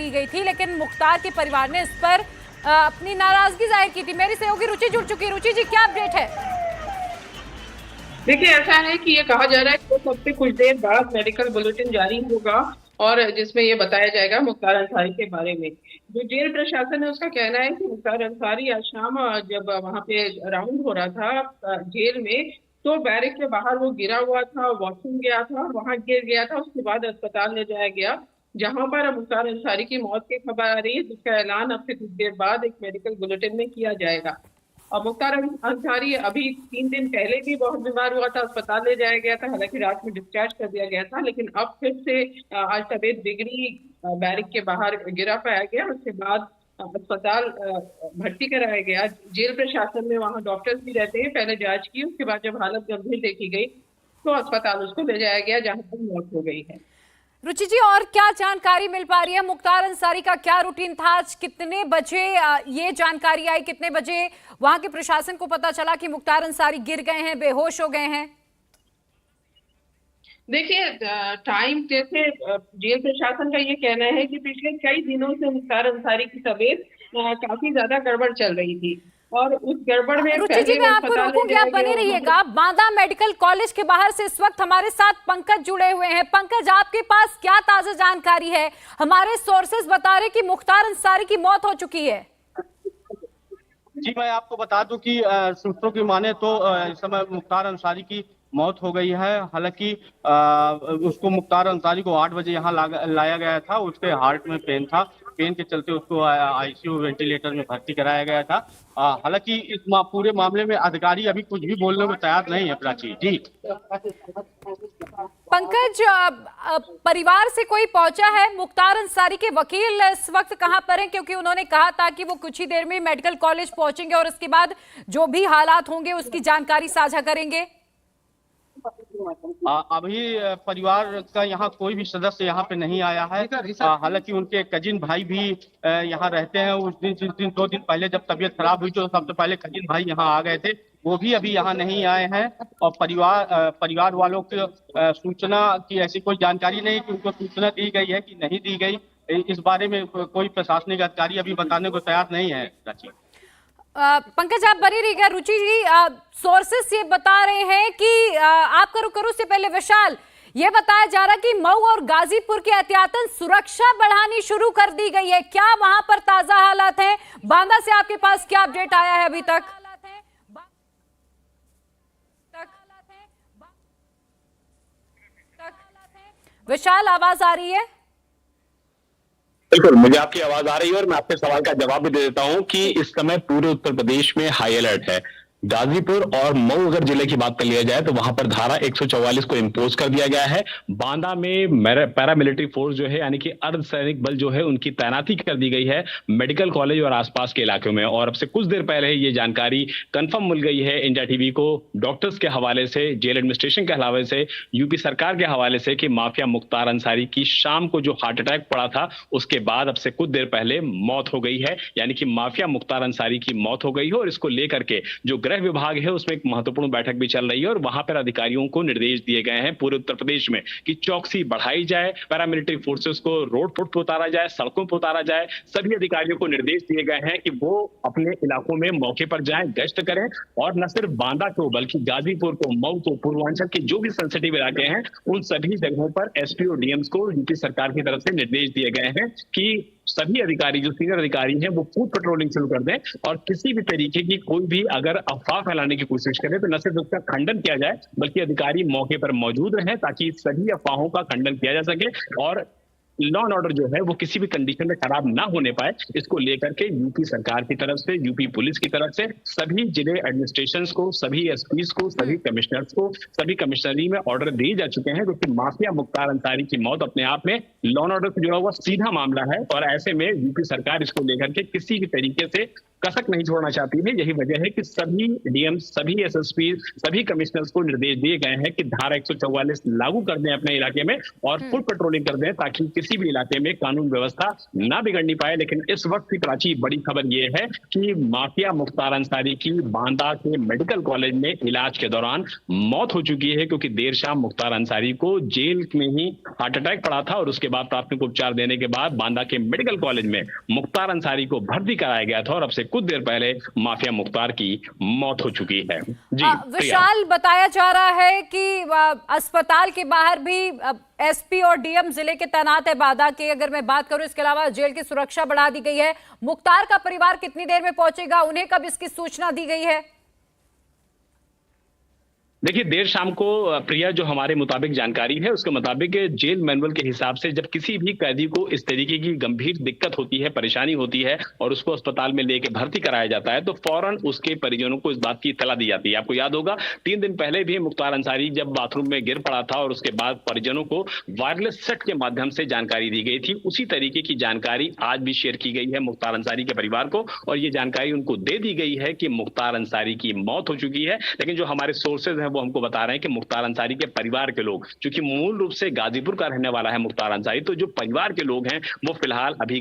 दी गई थी, लेकिन मुख्तार के परिवार ने इस पर अपनी नाराजगी जाहिर की थी। मेरी सहयोगी रुचि जुड़ चुकी है। रुचि जी, क्या अपडेट है? देखिए, ऐसा है कि ये कहा जा रहा है कि सबसे कुछ देर बाद मेडिकल बुलेटिन जारी होगा और जिसमें ये बताया जाएगा मुख्तार अंसारी के बारे में। जो जेल प्रशासन है उसका कहना है कि मुख्तार अंसारी आज शाम जब वहां पे राउंड हो रहा था जेल में, तो बैरिक के बाहर वो गिरा हुआ था, वॉशरूम गया था, वहां गिर गया था। उसके बाद अस्पताल ले जाया गया, जहां पर मुख्तार अंसारी की मौत की खबर आ रही है, जिसका ऐलान अब से कुछ देर बाद एक मेडिकल बुलेटिन में किया जाएगा। और मुख्तार अंसारी अभी 3 दिन पहले भी बहुत बीमार हुआ था, अस्पताल ले जाया गया था, हालांकि रात में डिस्चार्ज कर दिया गया था, लेकिन अब फिर से आज तबीयत बिगड़ी, बैरिक के बाहर गिरा पाया गया। उसके बाद अस्पताल भर्ती कराया गया। जेल प्रशासन में वहां डॉक्टर्स भी रहते हैं, पहले जांच की, उसके बाद जब हालत गंभीर देखी गई तो अस्पताल उसको ले जाया गया, जहां पर मौत हो गई है। रुचि जी, और क्या जानकारी मिल पा रही है? मुख्तार अंसारी का क्या रूटीन था? आज कितने बजे ये जानकारी आई? कितने बजे वहां के प्रशासन को पता चला कि मुख्तार अंसारी गिर गए हैं, बेहोश हो गए हैं? देखिए, टाइम जैसे जेल प्रशासन का ये कहना है कि पिछले कई दिनों से मुख्तार अंसारी की तबीयत काफी ज्यादा गड़बड़ चल रही थी और उस गड़बड़ में रुचि जी, मैं आपको रोकूंगी, आप बने रहिएगा। बांदा मेडिकल कॉलेज के बाहर से इस वक्त हमारे साथ पंकज जुड़े हुए हैं। पंकज, आपके पास क्या ताजा जानकारी है? हमारे सोर्सेज बता रहे कि मुख्तार अंसारी की मौत हो चुकी है। जी, मैं आपको बता दूं कि सूत्रों की माने तो इस समय मुख्तार अंसारी की मौत हो गई है। हालांकि उसको मुख्तार अंसारी को 8 बजे यहाँ लाया गया था। उसके हार्ट में पेन था, पेन के चलते उसको आईसीयू वेंटिलेटर में भर्ती कराया गया था। हालांकि इस पूरे मामले में अधिकारी अभी कुछ भी बोलने को तैयार नहीं है। प्राची जी। पंकज, परिवार से कोई पहुंचा है? मुख्तार अंसारी के वकील इस वक्त कहां पर हैं? क्योंकि उन्होंने कहा था कि वो कुछ ही देर में मेडिकल कॉलेज पहुंचेंगे और उसके बाद जो भी हालात होंगे उसकी जानकारी साझा करेंगे। अभी परिवार का यहाँ कोई भी सदस्य यहाँ पे नहीं आया है। हालांकि उनके कजिन भाई भी यहाँ रहते हैं। उस दिन, जिस दिन 2 दिन पहले जब तबीयत खराब हुई तो सबसे पहले कजिन भाई यहाँ आ गए थे, वो भी अभी यहाँ नहीं आए हैं। और परिवार वालों की सूचना की ऐसी कोई जानकारी नहीं कि उनको सूचना दी गई है कि नहीं दी गई। इस बारे में कोई प्रशासनिक अधिकारी अभी बताने को तैयार नहीं है। पंकज, आप बनी रहिएगा। रुचि जी, सोर्सेस ये बता रहे हैं कि आप करो उससे पहले विशाल, ये बताया जा रहा कि मऊ और गाजीपुर की एहतियातन सुरक्षा बढ़ानी शुरू कर दी गई है। क्या वहां पर ताजा हालात हैं? बांदा से आपके पास क्या अपडेट आया है अभी तक? विशाल, आवाज आ रही है? बिल्कुल, मुझे आपकी आवाज आ रही है और मैं आपके सवाल का जवाब भी दे देता हूं कि इस समय पूरे उत्तर प्रदेश में हाई अलर्ट है। गाजीपुर और मऊ अगर जिले की बात कर लिया जाए तो वहां पर धारा 144 को इम्पोज कर दिया गया है। बांदा में पैरामिलिट्री फोर्स जो है यानी कि अर्धसैनिक बल जो है उनकी तैनाती कर दी गई है मेडिकल कॉलेज और आसपास के इलाकों में। और अब से कुछ देर पहले ये जानकारी कंफर्म मिल गई है इंडिया टीवी को, डॉक्टर्स के हवाले से, जेल एडमिनिस्ट्रेशन के हवाले से, यूपी सरकार के हवाले से, कि माफिया मुख्तार अंसारी की शाम को जो हार्ट अटैक पड़ा था उसके बाद अब से कुछ देर पहले मौत हो गई है। यानी कि माफिया मुख्तार अंसारी की मौत हो गई है और इसको लेकर के जो गृह विभाग है उसमें एक महत्वपूर्ण बैठक भी चल रही है और वहां पर अधिकारियों को निर्देश दिए गए हैं पूरे उत्तर प्रदेश में कि चौकसी बढ़ाई जाए, पैरामिलिट्री फोर्सेस को रोड फुट पर उतारा जाए, सड़कों पर उतारा जाए। सभी अधिकारियों को निर्देश दिए गए हैं कि वो अपने इलाकों में मौके पर जाएं, गश्त करें और न सिर्फ बांदा को बल्कि गाजीपुर को, मऊ को, पूर्वांचल के जो भी सेंसिटिव इलाके हैं उन सभी जगहों पर एसपी और डीएम्स को यूपी सरकार की तरफ से निर्देश दिए गए हैं कि सभी अधिकारी, जो सीनियर अधिकारी हैं, वो फूड पेट्रोलिंग शुरू कर दें और किसी भी तरीके की कोई भी अगर अफवाह फैलाने की कोशिश करे तो न सिर्फ उसका खंडन किया जाए बल्कि अधिकारी मौके पर मौजूद रहें ताकि सभी अफवाहों का खंडन किया जा सके और लॉ एंड ऑर्डर जो है वो किसी भी कंडीशन में खराब ना होने पाए। इसको लेकर के यूपी सरकार की तरफ से, यूपी पुलिस की तरफ से सभी जिले एडमिनिस्ट्रेशंस को, सभी एसपीज को, सभी कमिश्नर्स को, सभी कमिश्नरी में ऑर्डर दिए जा चुके हैं, क्योंकि माफिया मुख्तार अंसारी की मौत अपने आप में लॉ एंड ऑर्डर से जुड़ा हुआ सीधा मामला है और ऐसे में यूपी सरकार इसको लेकर के किसी भी तरीके से कसक नहीं छोड़ना चाहती है। यही वजह है कि सभी डीएम, सभी एसएसपी, सभी कमिश्नर्स को निर्देश दिए गए हैं कि धारा 144 लागू कर दें अपने इलाके में और फुट पेट्रोलिंग कर दें ताकि किसी भी इलाके में कानून व्यवस्था ना बिगड़नी पाए। लेकिन इस वक्त की प्राची बड़ी खबर यह है कि माफिया मुख्तार अंसारी की बांदा के मेडिकल कॉलेज में इलाज के दौरान मौत हो चुकी है, क्योंकि देर शाम मुख्तार अंसारी को जेल में ही हार्ट अटैक पड़ा था और उसके बाद प्राथमिक उपचार देने के बाद बांदा के मेडिकल कॉलेज में मुख्तार अंसारी को भर्ती कराया गया था और अब से कुछ देर पहले माफिया मुख्तार की मौत हो चुकी है। जी विशाल, बताया जा रहा है कि अस्पताल के बाहर भी एसपी और डीएम जिले के तैनात है बांदा के, अगर मैं बात करूं। इसके अलावा जेल की सुरक्षा बढ़ा दी गई है। मुख्तार का परिवार कितनी देर में पहुंचेगा, उन्हें कब इसकी सूचना दी गई है? देखिए, देर शाम को प्रिया, जो हमारे मुताबिक जानकारी है उसके मुताबिक जेल मैनुअल के हिसाब से जब किसी भी कैदी को इस तरीके की गंभीर दिक्कत होती है, परेशानी होती है और उसको अस्पताल में लेके भर्ती कराया जाता है तो फौरन उसके परिजनों को इस बात की इत्तला दी जाती है। आपको याद होगा 3 दिन पहले भी मुख्तार अंसारी जब बाथरूम में गिर पड़ा था और उसके बाद परिजनों को वायरलेस सेट के माध्यम से जानकारी दी गई थी। उसी तरीके की जानकारी आज भी शेयर की गई है मुख्तार अंसारी के परिवार को और ये जानकारी उनको दे दी गई है कि मुख्तार अंसारी की मौत हो चुकी है। लेकिन जो हमारे सोर्सेज हैं वो हमको बता रहे हैं कि मुख्तार अंसारी के परिवार के लोग, क्योंकि मूल रूप से गाजीपुर का रहने वाला है मुख्तार अंसारी, तो जो परिवार के लोग हैं वो फिलहाल अभी